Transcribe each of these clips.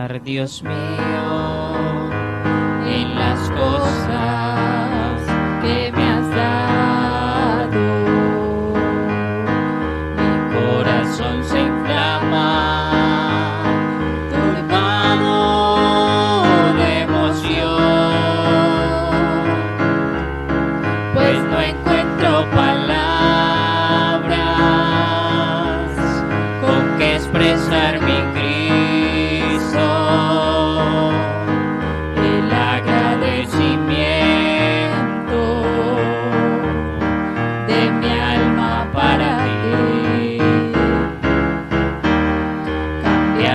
pensar, Dios mío, en las cosas que me has dado. Mi corazón se inflama, turbado de emoción, pues no encuentro palabras con que expresar mi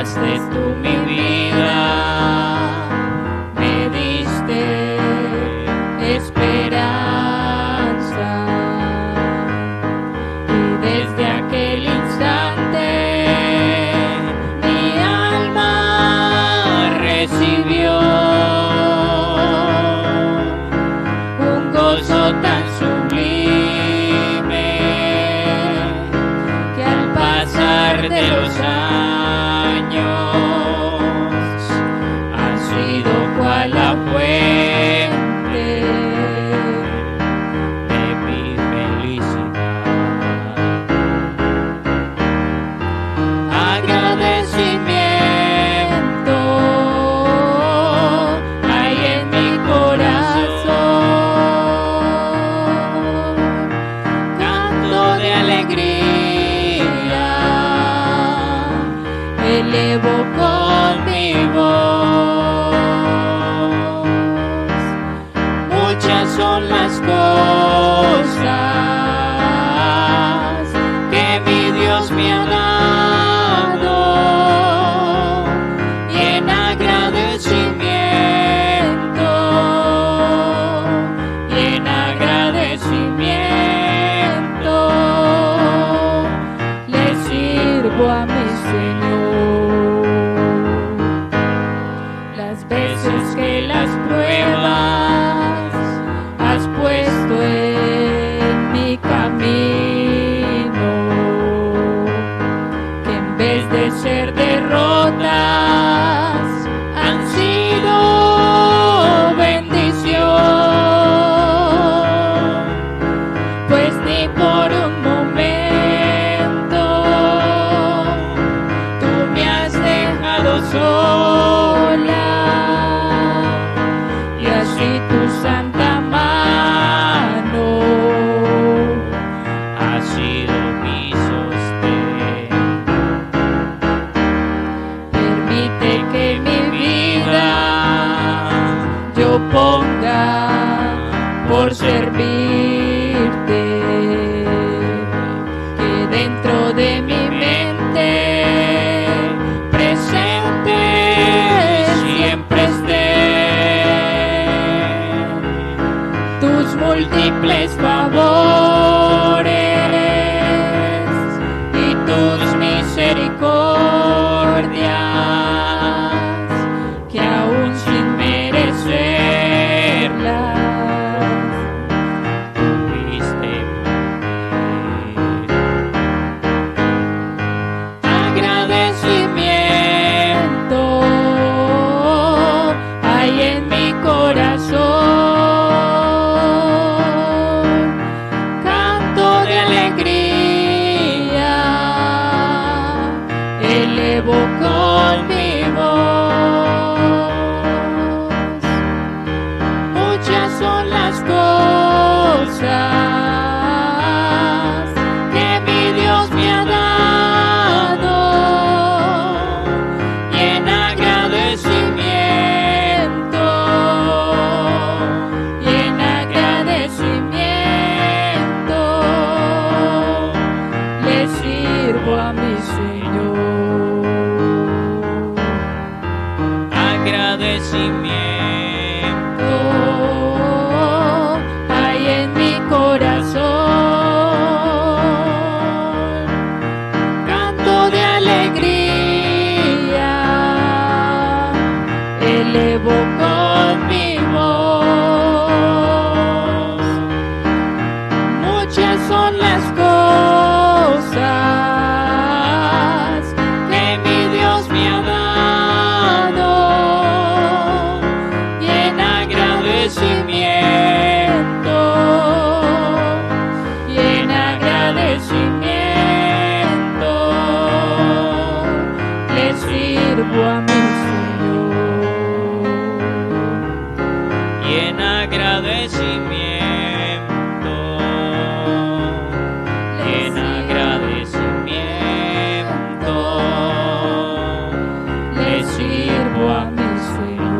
de tú mi vida, me diste esperanza, y desde aquel instante mi alma recibió un gozo tan sublime que al pasar de los años ha sido cual la fuente de mi felicidad. Agradecimiento hay en mi corazón, canto de alegría elevo con mi voz. Muchas son las cosas que mi Dios me ha dado, y en agradecimiento le sirvo a mi Señor. Las veces que las pruebas has puesto en mi camino, que en vez de ser derrotas han sido bendición, pues ni por un momento tú me has dejado sola, y así tu santa mano ha sido mi sostén. Permite que mi vida yo ponga por servirte, que dentro de mi mente presente siempre estén tus múltiples favores y tus misericordias, que aún sin merecerlas tuviste agradecimiento hay en mi corazón, canto de alegría elevo con mi voz. Muchas son las cosas que mi Dios me ha dado, y en agradecimiento le sirvo a mi Señor. Agradecimiento hay en mi corazón, canto de alegría elevo con mi voz. Muchas son las cosas que mi Dios me ha dado, en agradecimiento, en agradecimiento, le sirvo a mi Señor.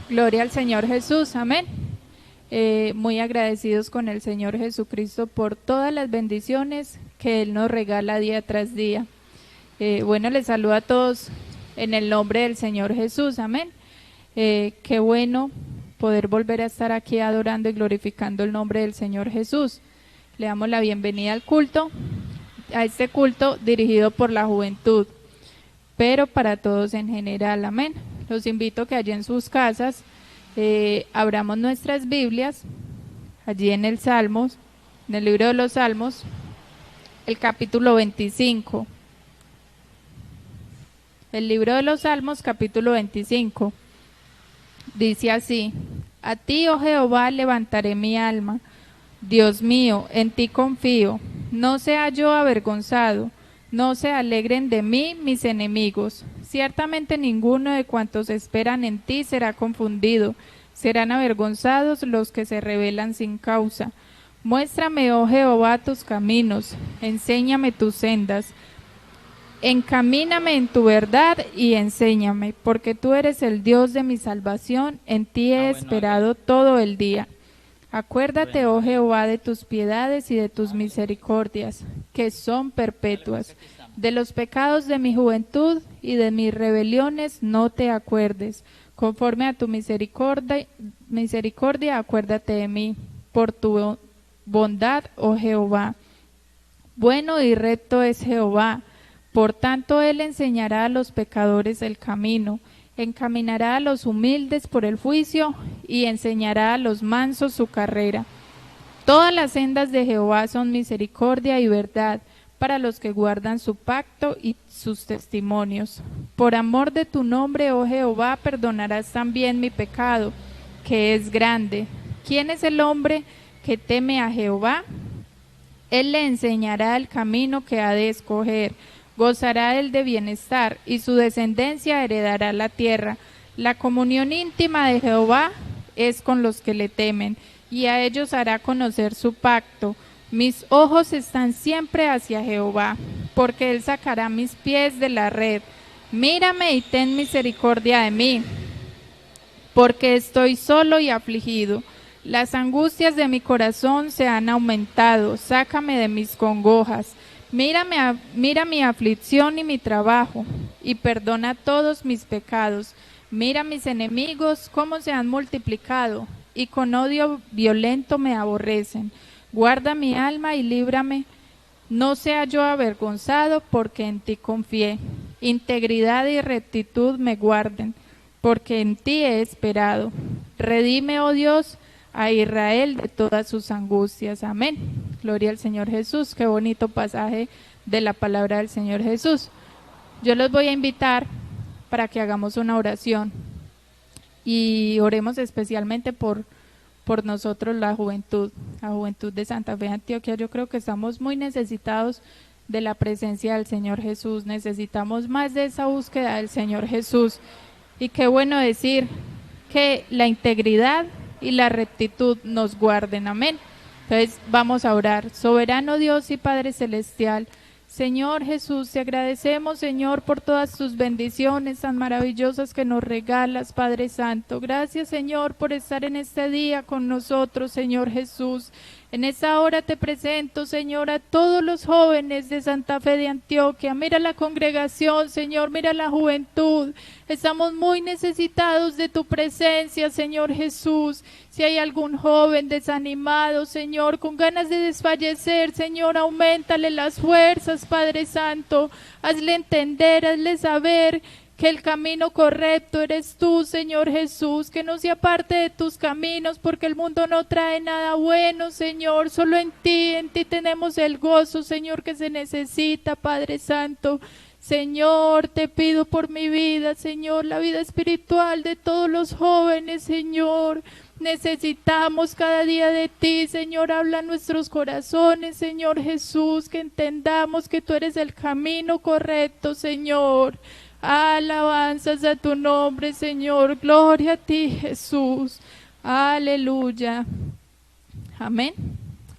Gloria al Señor Jesús, amén. Muy agradecidos con el Señor Jesucristo por todas las bendiciones que Él nos regala día tras día. Bueno, les saludo a todos en el nombre del Señor Jesús, amén. Qué bueno poder volver a estar aquí adorando y glorificando el nombre del Señor Jesús. Le damos la bienvenida al culto, a este culto dirigido por la juventud, pero para todos en general, amén. Los invito a que allí en sus casas abramos nuestras Biblias, allí en el Salmos, en el libro de los Salmos, el capítulo 25. El libro de los Salmos, capítulo 25, dice así: a ti, oh Jehová, levantaré mi alma. Dios mío, en ti confío. No sea yo avergonzado, no se alegren de mí mis enemigos. Ciertamente ninguno de cuantos esperan en ti será confundido. Serán avergonzados los que se rebelan sin causa. Muéstrame, oh Jehová, tus caminos, enséñame tus sendas. Encamíname en tu verdad y enséñame, porque tú eres el Dios de mi salvación, en ti he esperado todo el día. Acuérdate, oh Jehová, de tus piedades y de tus misericordias, que son perpetuas. De los pecados de mi juventud y de mis rebeliones no te acuerdes. Conforme a tu misericordia, acuérdate de mí, por tu bondad, oh Jehová. Bueno y recto es Jehová, por tanto él enseñará a los pecadores el camino, encaminará a los humildes por el juicio y enseñará a los mansos su carrera. Todas las sendas de Jehová son misericordia y verdad para los que guardan su pacto y sus testimonios. Por amor de tu nombre, oh Jehová, perdonarás también mi pecado, que es grande. ¿Quién es el hombre que teme a Jehová? Él le enseñará el camino que ha de escoger. Gozará él de bienestar, y su descendencia heredará la tierra. La comunión íntima de Jehová es con los que le temen, y a ellos hará conocer su pacto. Mis ojos están siempre hacia Jehová, porque él sacará mis pies de la red. Mírame y ten misericordia de mí, porque estoy solo y afligido. Las angustias de mi corazón se han aumentado. Sácame de mis congojas. Mira mi aflicción y mi trabajo, y perdona todos mis pecados. Mira mis enemigos, cómo se han multiplicado, y con odio violento me aborrecen. Guarda mi alma y líbrame, no sea yo avergonzado, porque en ti confié. Integridad y rectitud me guarden, porque en ti he esperado. Redime, oh Dios, a Israel de todas sus angustias. Amén. Gloria al Señor Jesús. Qué bonito pasaje de la palabra del Señor Jesús. Yo los voy a invitar para que hagamos una oración y oremos especialmente por nosotros, la juventud de Santa Fe de Antioquia. Yo creo que estamos muy necesitados de la presencia del Señor Jesús. Necesitamos más de esa búsqueda del Señor Jesús. Y qué bueno decir que la integridad y la rectitud nos guarden. Amén. Entonces vamos a orar. Soberano Dios y Padre Celestial, Señor Jesús, te agradecemos, Señor, por todas tus bendiciones tan maravillosas que nos regalas, Padre Santo. Gracias, Señor, por estar en este día con nosotros, Señor Jesús. En esta hora te presento, Señor, a todos los jóvenes de Santa Fe de Antioquia. Mira la congregación, Señor, mira la juventud. Estamos muy necesitados de tu presencia, Señor Jesús. Si hay algún joven desanimado, Señor, con ganas de desfallecer, Señor, auméntale las fuerzas, Padre Santo. Hazle entender, hazle saber que el camino correcto eres tú, Señor Jesús, que no se aparte de tus caminos, porque el mundo no trae nada bueno, Señor, solo en ti tenemos el gozo, Señor, que se necesita, Padre Santo. Señor, te pido por mi vida, Señor, la vida espiritual de todos los jóvenes, Señor. Necesitamos cada día de ti, Señor, habla a nuestros corazones, Señor Jesús, que entendamos que tú eres el camino correcto, Señor. Alabanzas a tu nombre, Señor. Gloria a ti, Jesús. Aleluya. Amén.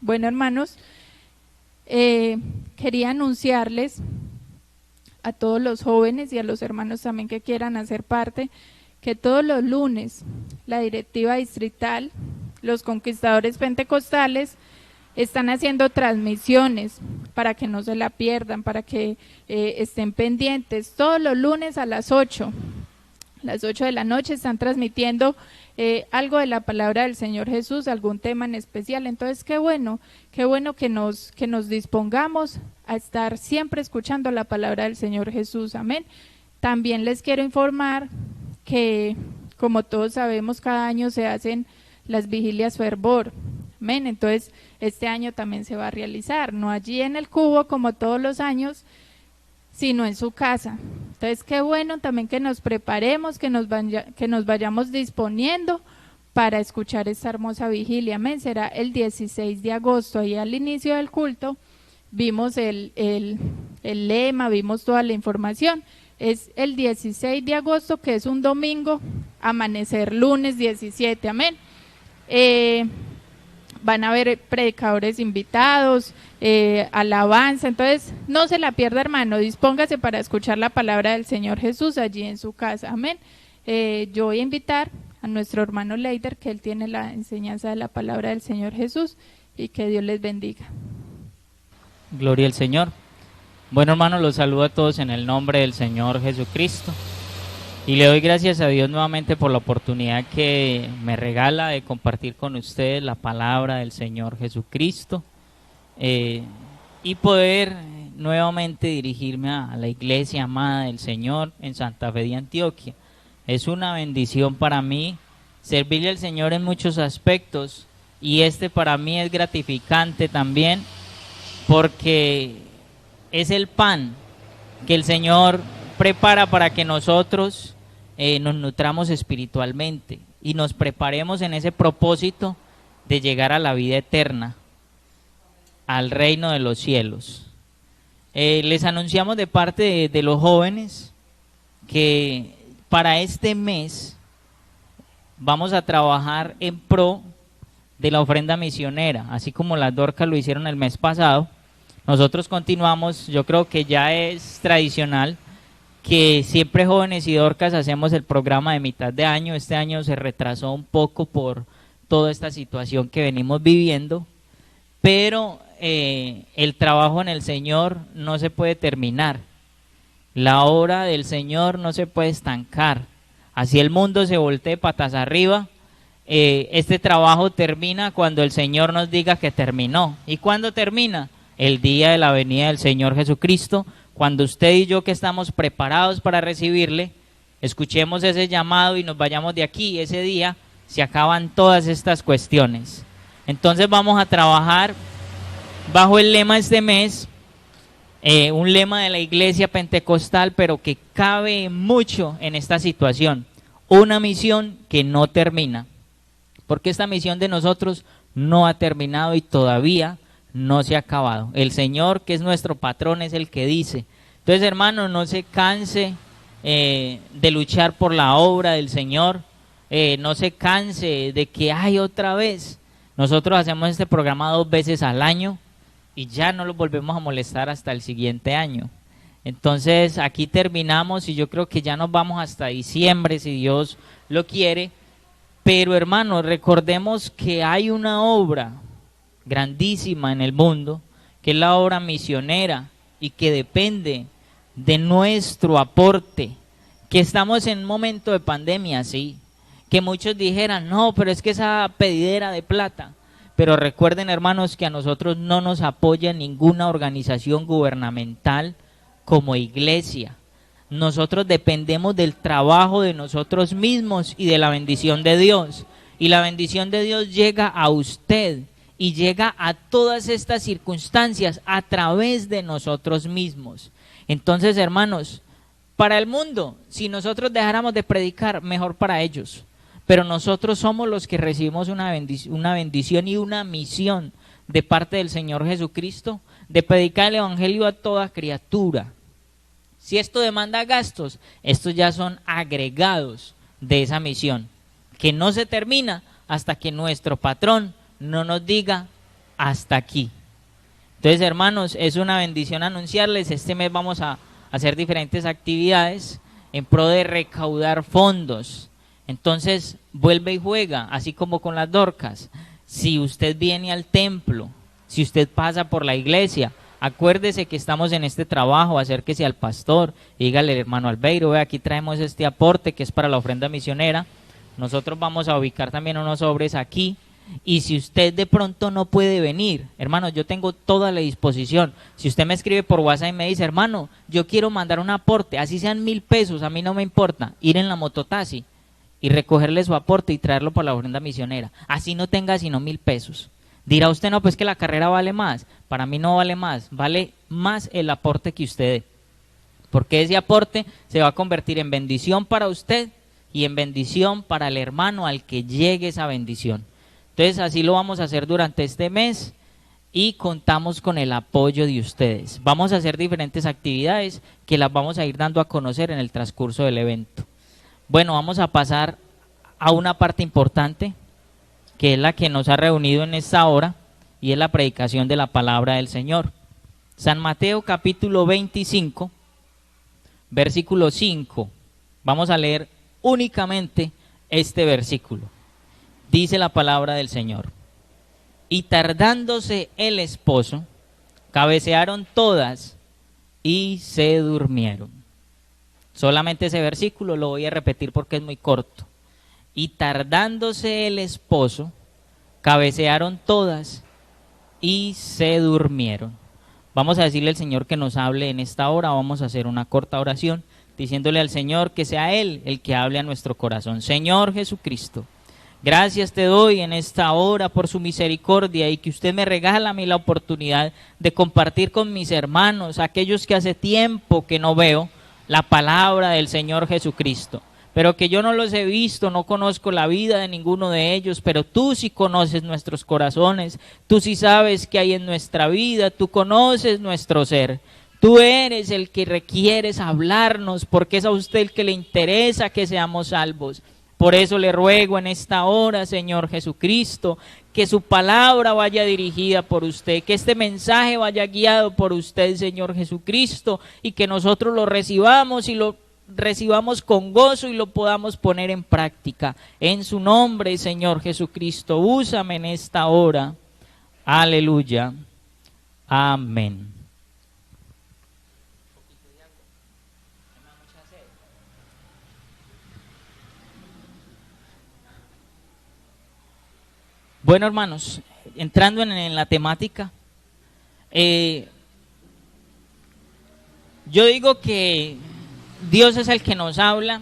Bueno, hermanos, quería anunciarles a todos los jóvenes y a los hermanos también que quieran hacer parte, que todos los lunes la directiva distrital, los conquistadores pentecostales, están haciendo transmisiones para que no se la pierdan, para que estén pendientes. Todos los lunes a las 8 de la noche están transmitiendo algo de la palabra del Señor Jesús, algún tema en especial. Entonces, qué bueno que nos dispongamos a estar siempre escuchando la palabra del Señor Jesús. Amén. También les quiero informar que, como todos sabemos, cada año se hacen las vigilias fervor. Amén. Entonces, este año también se va a realizar, no allí en el cubo como todos los años, sino en su casa. Entonces, qué bueno también que nos preparemos, que nos vayamos disponiendo para escuchar esta hermosa vigilia. Amén. Será el 16 de agosto, ahí al inicio del culto, vimos el lema, vimos toda la información. Es el 16 de agosto, que es un domingo, amanecer lunes 17, amén. Van a haber predicadores invitados, alabanza, entonces no se la pierda, hermano, dispóngase para escuchar la palabra del Señor Jesús allí en su casa, amén. Yo voy a invitar a nuestro hermano Leider, que él tiene la enseñanza de la palabra del Señor Jesús, y que Dios les bendiga. Gloria al Señor. Bueno, hermanos, los saludo a todos en el nombre del Señor Jesucristo. Y le doy gracias a Dios nuevamente por la oportunidad que me regala de compartir con ustedes la palabra del Señor Jesucristo y poder nuevamente dirigirme a la iglesia amada del Señor en Santa Fe de Antioquia. Es una bendición para mí servirle al Señor en muchos aspectos, y para mí es gratificante también, porque es el pan que el Señor prepara para que nosotros nos nutramos espiritualmente y nos preparemos en ese propósito de llegar a la vida eterna, al reino de los cielos. Les anunciamos de parte de los jóvenes que para este mes vamos a trabajar en pro de la ofrenda misionera, así como las Dorcas lo hicieron el mes pasado. Nosotros continuamos, yo creo que ya es tradicional que siempre Jóvenes y Dorcas hacemos el programa de mitad de año. Este año se retrasó un poco por toda esta situación que venimos viviendo, pero el trabajo en el Señor no se puede terminar, la obra del Señor no se puede estancar, así el mundo se voltee patas arriba, este trabajo termina cuando el Señor nos diga que terminó. ¿Y cuándo termina? El día de la venida del Señor Jesucristo, cuando usted y yo, que estamos preparados para recibirle, escuchemos ese llamado y nos vayamos de aquí. Ese día se acaban todas estas cuestiones. Entonces vamos a trabajar bajo el lema este mes, un lema de la iglesia pentecostal, pero que cabe mucho en esta situación: una misión que no termina, porque esta misión de nosotros no ha terminado y todavía no se ha acabado. El Señor, que es nuestro patrón, es el que dice. Entonces, hermano, no se canse de luchar por la obra del Señor, no se canse de que hay otra vez. Nosotros hacemos este programa 2 veces al año y ya no lo volvemos a molestar hasta el siguiente año. Entonces, aquí terminamos y yo creo que ya nos vamos hasta diciembre, si Dios lo quiere. Pero, hermano, recordemos que hay una obra grandísima en el mundo, que es la obra misionera, y que depende de nuestro aporte, que estamos en un momento de pandemia, sí, que muchos dijeran, no, pero es que esa pedidera de plata, pero recuerden, hermanos, que a nosotros no nos apoya ninguna organización gubernamental como iglesia. Nosotros dependemos del trabajo de nosotros mismos y de la bendición de Dios, y la bendición de Dios llega a usted y llega a todas estas circunstancias a través de nosotros mismos. Entonces, hermanos, para el mundo, si nosotros dejáramos de predicar, mejor para ellos, pero nosotros somos los que recibimos una bendición y una misión de parte del Señor Jesucristo, de predicar el evangelio a toda criatura. Si esto demanda gastos, estos ya son agregados de esa misión, que no se termina hasta que nuestro patrón no nos diga hasta aquí. Entonces, hermanos, es una bendición anunciarles, este mes vamos a hacer diferentes actividades en pro de recaudar fondos. Entonces, vuelve y juega, así como con las Dorcas. Si usted viene al templo, si usted pasa por la iglesia, acuérdese que estamos en este trabajo, acérquese al pastor, dígale, hermano Albeiro, ve, aquí traemos este aporte que es para la ofrenda misionera. Nosotros vamos a ubicar también unos sobres aquí. Y si usted de pronto no puede venir, hermano, yo tengo toda la disposición. Si usted me escribe por WhatsApp y me dice, hermano, yo quiero mandar un aporte, así sean 1.000 pesos, a mí no me importa, ir en la mototaxi y recogerle su aporte y traerlo para la ofrenda misionera. Así no tenga sino 1.000 pesos. Dirá usted, no, pues que la carrera vale más. Para mí no vale más el aporte que usted dé. Porque ese aporte se va a convertir en bendición para usted y en bendición para el hermano al que llegue esa bendición. Entonces así lo vamos a hacer durante este mes y contamos con el apoyo de ustedes. Vamos a hacer diferentes actividades que las vamos a ir dando a conocer en el transcurso del evento. Bueno, vamos a pasar a una parte importante que es la que nos ha reunido en esta hora y es la predicación de la palabra del Señor. San Mateo capítulo 25, versículo 5. Vamos a leer únicamente este versículo. Dice la palabra del Señor: y tardándose el esposo, cabecearon todas y se durmieron. Solamente ese versículo lo voy a repetir porque es muy corto. Y tardándose el esposo, cabecearon todas y se durmieron. Vamos a decirle al Señor que nos hable en esta hora. Vamos a hacer una corta oración diciéndole al Señor que sea Él el que hable a nuestro corazón. Señor Jesucristo, gracias te doy en esta hora por su misericordia y que usted me regala a mí la oportunidad de compartir con mis hermanos, aquellos que hace tiempo que no veo, la palabra del Señor Jesucristo. Pero que yo no los he visto, no conozco la vida de ninguno de ellos, pero tú sí conoces nuestros corazones, tú sí sabes qué hay en nuestra vida, tú conoces nuestro ser. Tú eres el que requieres hablarnos, porque es a usted el que le interesa que seamos salvos. Por eso le ruego en esta hora, Señor Jesucristo, que su palabra vaya dirigida por usted, que este mensaje vaya guiado por usted, Señor Jesucristo, y que nosotros lo recibamos y lo recibamos con gozo y lo podamos poner en práctica. En su nombre, Señor Jesucristo, úsame en esta hora. Aleluya. Amén. Bueno, hermanos, entrando en la temática, yo digo que Dios es el que nos habla,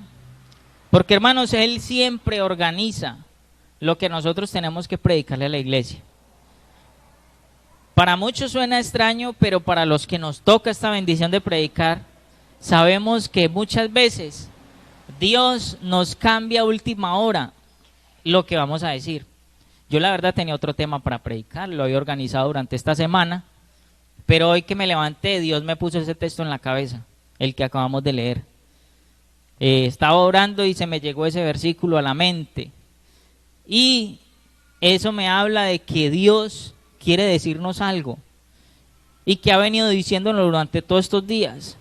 porque, hermanos, Él siempre organiza lo que nosotros tenemos que predicarle a la iglesia. Para muchos suena extraño, pero para los que nos toca esta bendición de predicar, sabemos que muchas veces Dios nos cambia a última hora lo que vamos a decir. Yo la verdad tenía otro tema para predicar, lo había organizado durante esta semana, pero hoy que me levanté, Dios me puso ese texto en la cabeza, el que acabamos de leer. Estaba orando y se me llegó ese versículo a la mente. Y eso me habla de que Dios quiere decirnos algo y que ha venido diciéndonos durante todos estos días.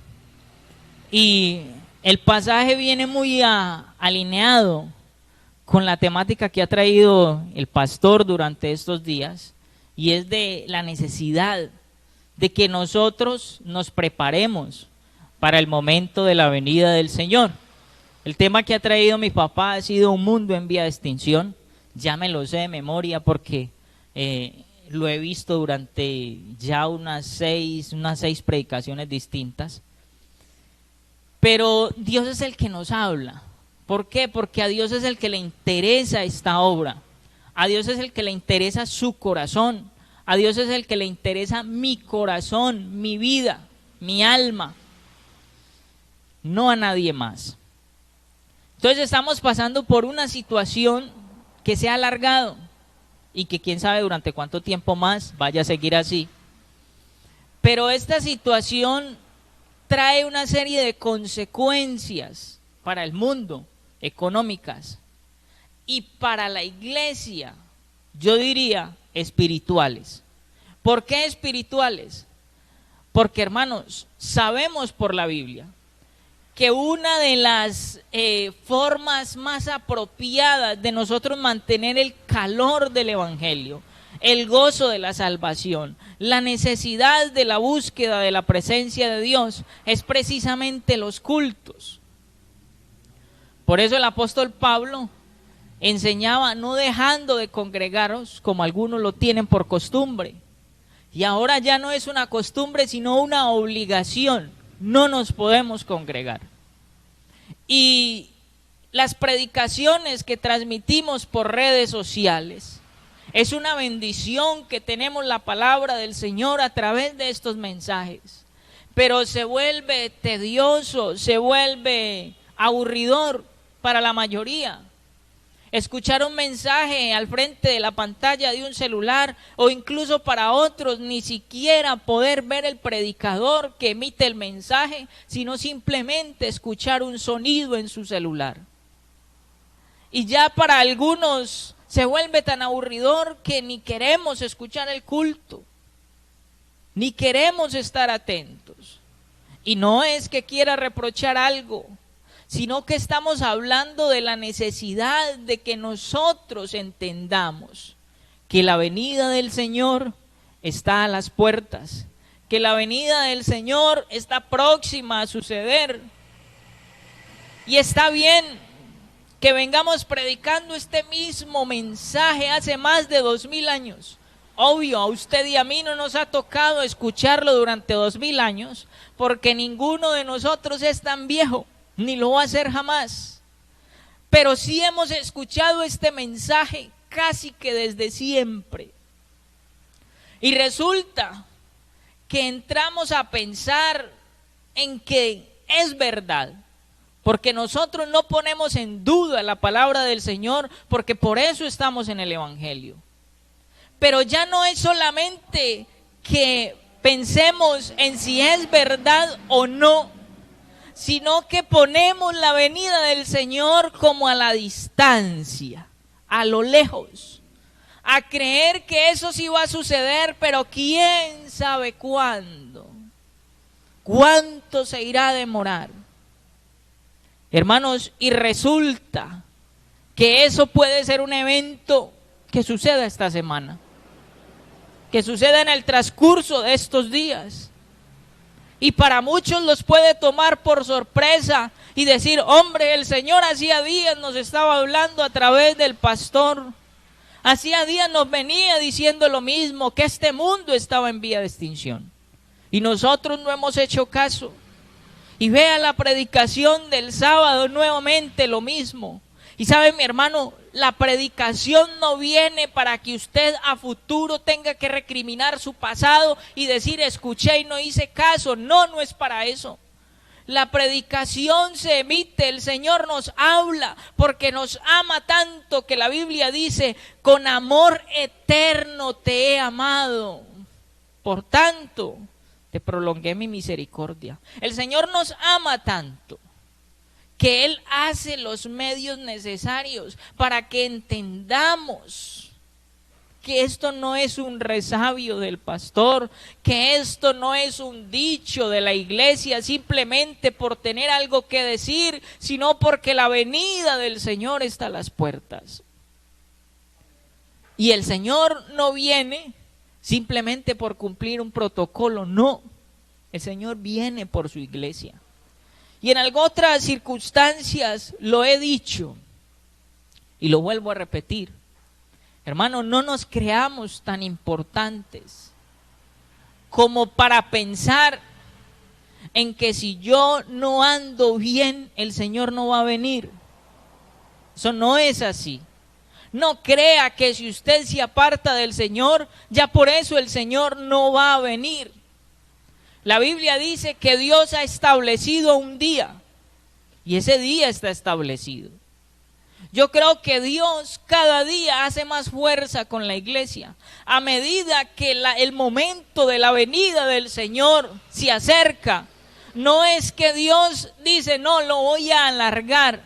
Y el pasaje viene muy alineado con la temática que ha traído el pastor durante estos días, y es de la necesidad de que nosotros nos preparemos para el momento de la venida del Señor. El tema que ha traído mi papá ha sido un mundo en vía de extinción. Ya me lo sé de memoria porque lo he visto durante ya unas seis predicaciones distintas. Pero Dios es el que nos habla. ¿Por qué? Porque a Dios es el que le interesa esta obra. A Dios es el que le interesa su corazón. A Dios es el que le interesa mi corazón, mi vida, mi alma. No a nadie más. Entonces estamos pasando por una situación que se ha alargado y que quién sabe durante cuánto tiempo más vaya a seguir así. Pero esta situación trae una serie de consecuencias para el mundo, económicas, y para la iglesia, yo diría espirituales. ¿Por qué espirituales? Porque, hermanos, sabemos por la Biblia que una de las formas más apropiadas de nosotros mantener el calor del evangelio, el gozo de la salvación, la necesidad de la búsqueda de la presencia de Dios, es precisamente los cultos. Por eso el apóstol Pablo enseñaba no dejando de congregaros como algunos lo tienen por costumbre. Y ahora ya no es una costumbre sino una obligación. No nos podemos congregar. Y las predicaciones que transmitimos por redes sociales, es una bendición que tenemos la palabra del Señor a través de estos mensajes. Pero se vuelve tedioso, se vuelve aburridor para la mayoría. Escuchar un mensaje al frente de la pantalla de un celular, o incluso para otros ni siquiera poder ver el predicador que emite el mensaje, sino simplemente escuchar un sonido en su celular. Y ya para algunos se vuelve tan aburridor que ni queremos escuchar el culto, ni queremos estar atentos. Y no es que quiera reprochar algo, sino que estamos hablando de la necesidad de que nosotros entendamos que la venida del Señor está a las puertas, que la venida del Señor está próxima a suceder. Y está bien que vengamos predicando este mismo mensaje hace más de 2000 años. Obvio, a usted y a mí no nos ha tocado escucharlo durante 2000 años, porque ninguno de nosotros es tan viejo, ni lo va a hacer jamás. Pero sí hemos escuchado este mensaje casi que desde siempre. Y resulta que entramos a pensar en que es verdad, porque nosotros no ponemos en duda la palabra del Señor, porque por eso estamos en el Evangelio. Pero ya no es solamente que pensemos en si es verdad o no, sino que ponemos la venida del Señor como a la distancia, a lo lejos, a creer que eso sí va a suceder, pero quién sabe cuándo, cuánto se irá a demorar. Hermanos, y resulta que eso puede ser un evento que suceda esta semana, que suceda en el transcurso de estos días. Y para muchos los puede tomar por sorpresa y decir, hombre, el Señor hacía días nos estaba hablando a través del pastor. Hacía días nos venía diciendo lo mismo, que este mundo estaba en vía de extinción. Y nosotros no hemos hecho caso. Y vea la predicación del sábado, nuevamente lo mismo. Y sabe, mi hermano, la predicación no viene para que usted a futuro tenga que recriminar su pasado y decir, escuché y no hice caso. No, no es para eso. La predicación se emite, el Señor nos habla porque nos ama tanto que la Biblia dice, con amor eterno te he amado. Por tanto, te prolongué mi misericordia. El Señor nos ama tanto que Él hace los medios necesarios para que entendamos que esto no es un resabio del pastor, que esto no es un dicho de la iglesia simplemente por tener algo que decir, sino porque la venida del Señor está a las puertas. Y el Señor no viene simplemente por cumplir un protocolo, no. El Señor viene por su iglesia. Y en otras circunstancias lo he dicho y lo vuelvo a repetir. Hermano, no nos creamos tan importantes como para pensar en que si yo no ando bien, el Señor no va a venir. Eso no es así. No crea que si usted se aparta del Señor, ya por eso el Señor no va a venir. La Biblia dice que Dios ha establecido un día y ese día está establecido. Yo creo que Dios cada día hace más fuerza con la iglesia. A medida que el momento de la venida del Señor se acerca, no es que Dios dice, no, lo voy a alargar,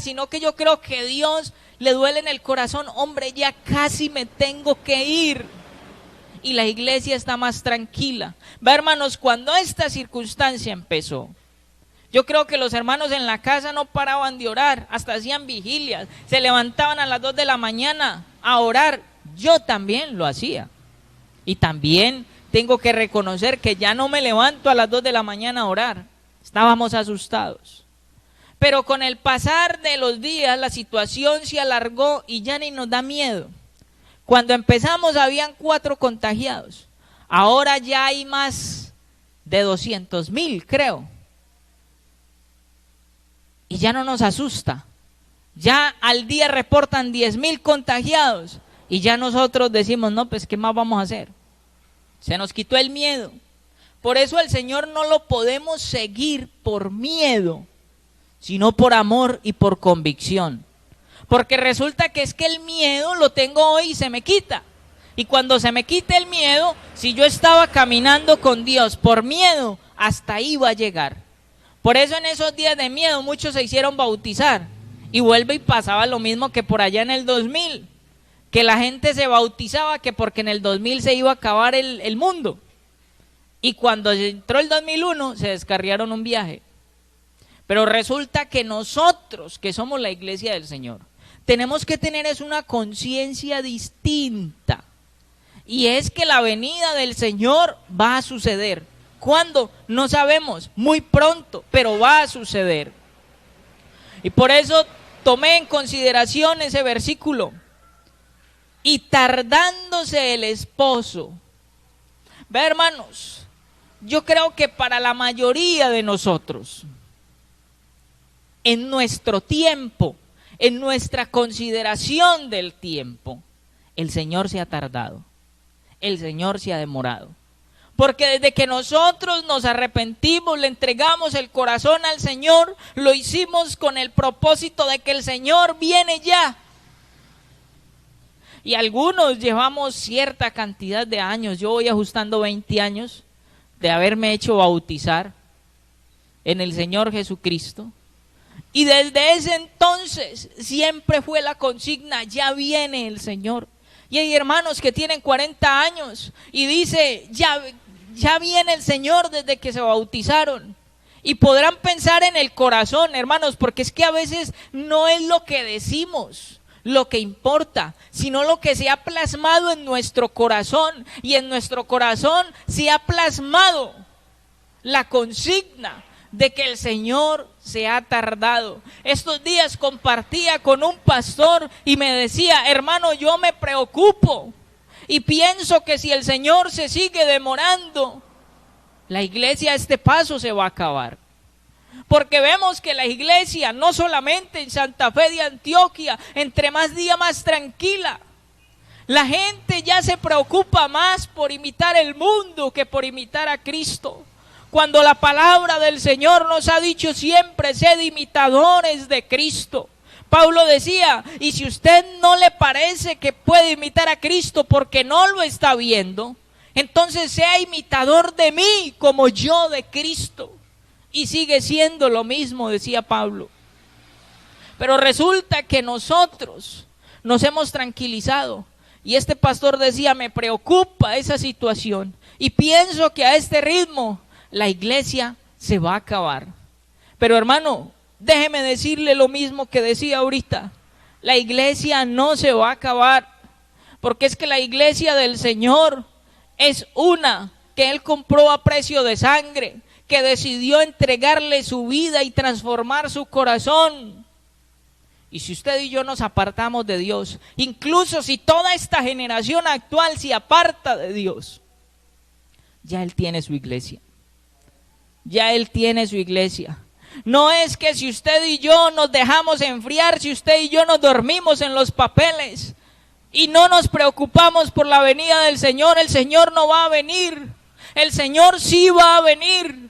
sino que yo creo que Dios le duele en el corazón, hombre, ya casi me tengo que ir. Y la iglesia está más tranquila. Va, hermanos, cuando esta circunstancia empezó, yo creo que los hermanos en la casa no paraban de orar, hasta hacían vigilias, se levantaban a las 2 de la mañana a orar. Yo también lo hacía. Y también tengo que reconocer que ya no me levanto a las 2 de la mañana a orar. Estábamos asustados. Pero con el pasar de los días la situación se alargó y ya ni nos da miedo. Cuando empezamos habían 4 contagiados. Ahora ya hay más de 200,000, creo. Y ya no nos asusta. Ya al día reportan 10,000 contagiados. Y ya nosotros decimos, no, pues ¿qué más vamos a hacer? Se nos quitó el miedo. Por eso el Señor no lo podemos seguir por miedo, sino por amor y por convicción. Porque resulta que es que el miedo lo tengo hoy y se me quita. Y cuando se me quite el miedo, si yo estaba caminando con Dios por miedo, hasta ahí va a llegar. Por eso en esos días de miedo muchos se hicieron bautizar. Y vuelve y pasaba lo mismo que por allá en el 2000. Que la gente se bautizaba que porque en el 2000 se iba a acabar el mundo. Y cuando entró el 2001 se descarriaron un viaje. Pero resulta que nosotros, que somos la iglesia del Señor, tenemos que tener una conciencia distinta. Y es que la venida del Señor va a suceder. ¿Cuándo? No sabemos, muy pronto, pero va a suceder. Y por eso tomé en consideración ese versículo. Y tardándose el esposo. Ve, hermanos, yo creo que para la mayoría de nosotros, en nuestro tiempo, en nuestra consideración del tiempo, el Señor se ha tardado, el Señor se ha demorado. Porque desde que nosotros nos arrepentimos, le entregamos el corazón al Señor, lo hicimos con el propósito de que el Señor viene ya. Y algunos llevamos cierta cantidad de años, yo voy ajustando 20 años de haberme hecho bautizar en el Señor Jesucristo. Y desde ese entonces siempre fue la consigna, ya viene el Señor. Y hay hermanos que tienen 40 años y dice, ya viene el Señor desde que se bautizaron. Y podrán pensar en el corazón, hermanos, porque es que a veces no es lo que decimos lo que importa, sino lo que se ha plasmado en nuestro corazón. Y en nuestro corazón se ha plasmado la consigna de que el Señor se ha tardado. Estos días compartía con un pastor y me decía, hermano, yo me preocupo y pienso que si el Señor se sigue demorando, la iglesia a este paso se va a acabar. Porque vemos que la iglesia, no solamente en Santa Fe de Antioquia, entre más día más tranquila. La gente ya se preocupa más por imitar el mundo que por imitar a Cristo. Cuando la palabra del Señor nos ha dicho siempre, sed imitadores de Cristo. Pablo decía, y si usted no le parece que puede imitar a Cristo porque no lo está viendo, entonces sea imitador de mí como yo de Cristo. Y sigue siendo lo mismo, decía Pablo. Pero resulta que nosotros nos hemos tranquilizado. Y este pastor decía, me preocupa esa situación. Y pienso que a este ritmo la iglesia se va a acabar. Pero hermano, déjeme decirle lo mismo que decía ahorita. La iglesia no se va a acabar. Porque es que la iglesia del Señor es una que Él compró a precio de sangre, que decidió entregarle su vida y transformar su corazón. Y si usted y yo nos apartamos de Dios, incluso si toda esta generación actual se aparta de Dios, ya Él tiene su iglesia. Ya Él tiene su iglesia. No es que si usted y yo nos dejamos enfriar, si usted y yo nos dormimos en los papeles y no nos preocupamos por la venida del Señor, el Señor no va a venir. El Señor sí va a venir.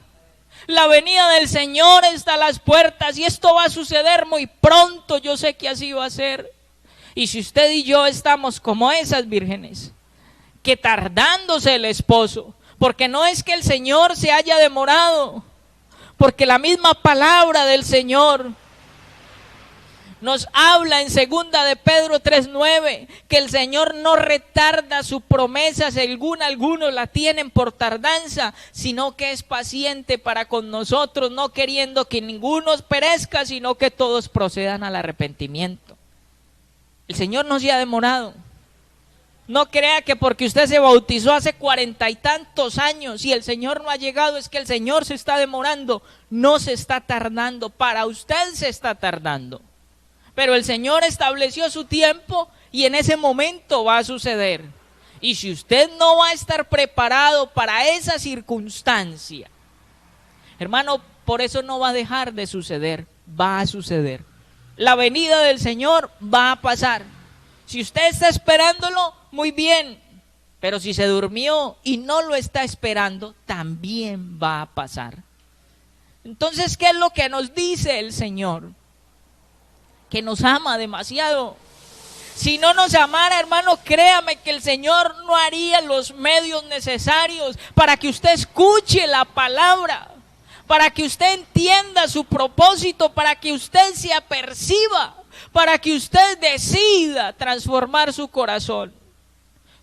La venida del Señor está a las puertas y esto va a suceder muy pronto. Yo sé que así va a ser. Y si usted y yo estamos como esas vírgenes, que tardándose el esposo, porque no es que el Señor se haya demorado, porque la misma palabra del Señor nos habla en 2 de Pedro 3:9, que el Señor no retarda su promesa según algunos la tienen por tardanza, sino que es paciente para con nosotros, no queriendo que ninguno perezca, sino que todos procedan al arrepentimiento. El Señor no se ha demorado. No crea que porque usted se bautizó hace 40 y tantos años y el Señor no ha llegado, es que el Señor se está demorando. No se está tardando, para usted se está tardando. Pero el Señor estableció su tiempo y en ese momento va a suceder. Y si usted no va a estar preparado para esa circunstancia, hermano, por eso no va a dejar de suceder, va a suceder. La venida del Señor va a pasar. Si usted está esperándolo, muy bien. Pero si se durmió y no lo está esperando, también va a pasar. Entonces, ¿qué es lo que nos dice el Señor? Que nos ama demasiado. Si no nos amara, hermano, créame que el Señor no haría los medios necesarios para que usted escuche la palabra, para que usted entienda su propósito, para que usted se aperciba, para que usted decida transformar su corazón.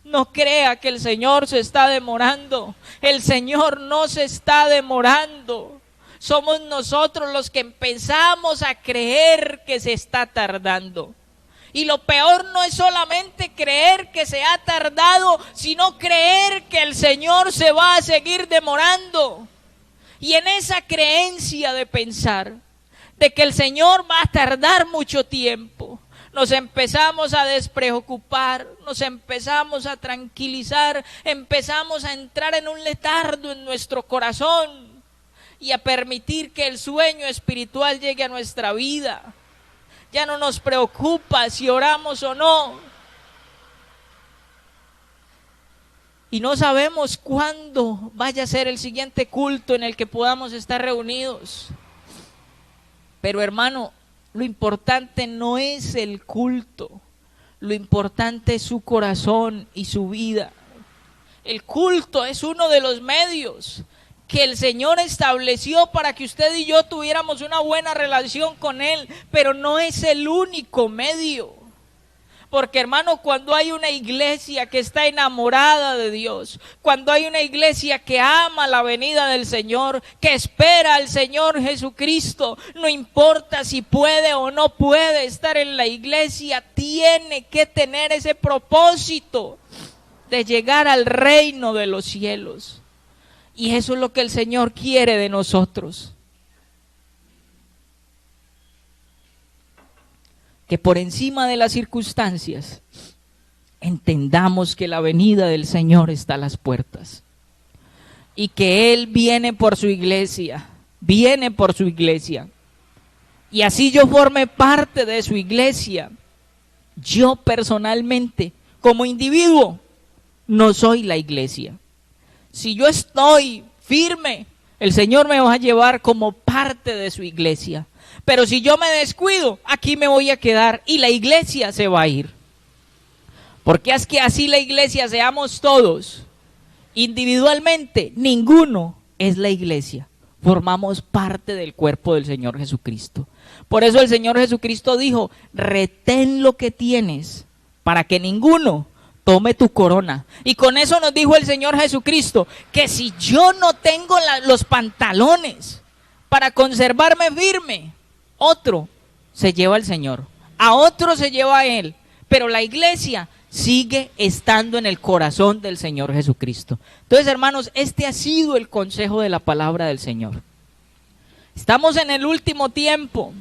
No crea que el Señor se está demorando. El Señor no se está demorando. Somos nosotros los que empezamos a creer que se está tardando. Y lo peor no es solamente creer que se ha tardado, sino creer que el Señor se va a seguir demorando. Y en esa creencia de pensar de que el Señor va a tardar mucho tiempo, nos empezamos a despreocupar, nos empezamos a tranquilizar, empezamos a entrar en un letargo en nuestro corazón y a permitir que el sueño espiritual llegue a nuestra vida. Ya no nos preocupa si oramos o no. Y no sabemos cuándo vaya a ser el siguiente culto en el que podamos estar reunidos. Pero hermano, lo importante no es el culto, lo importante es su corazón y su vida. El culto es uno de los medios que el Señor estableció para que usted y yo tuviéramos una buena relación con Él, pero no es el único medio. Porque hermano, cuando hay una iglesia que está enamorada de Dios, cuando hay una iglesia que ama la venida del Señor, que espera al Señor Jesucristo, no importa si puede o no puede estar en la iglesia, tiene que tener ese propósito de llegar al reino de los cielos. Y eso es lo que el Señor quiere de nosotros. Que por encima de las circunstancias entendamos que la venida del Señor está a las puertas y que Él viene por su iglesia, viene por su iglesia. Y así yo forme parte de su iglesia, yo personalmente, como individuo, no soy la iglesia. Si yo estoy firme, el Señor me va a llevar como parte de su iglesia. Pero si yo me descuido, aquí me voy a quedar y la iglesia se va a ir. Porque es que así la iglesia seamos todos, individualmente, ninguno es la iglesia. Formamos parte del cuerpo del Señor Jesucristo. Por eso el Señor Jesucristo dijo, retén lo que tienes para que ninguno tome tu corona. Y con eso nos dijo el Señor Jesucristo, que si yo no tengo los pantalones para conservarme firme, otro se lleva al Señor, a otro se lleva a Él, pero la iglesia sigue estando en el corazón del Señor Jesucristo. Entonces, hermanos, este ha sido el consejo de la palabra del Señor. Estamos en el último tiempo,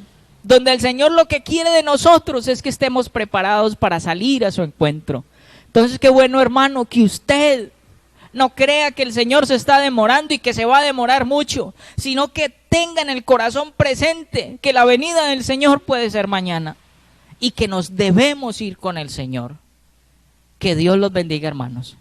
donde el Señor lo que quiere de nosotros es que estemos preparados para salir a su encuentro. Entonces, qué bueno, hermano, que usted no crea que el Señor se está demorando y que se va a demorar mucho, sino que tenga en el corazón presente que la venida del Señor puede ser mañana y que nos debemos ir con el Señor. Que Dios los bendiga, hermanos.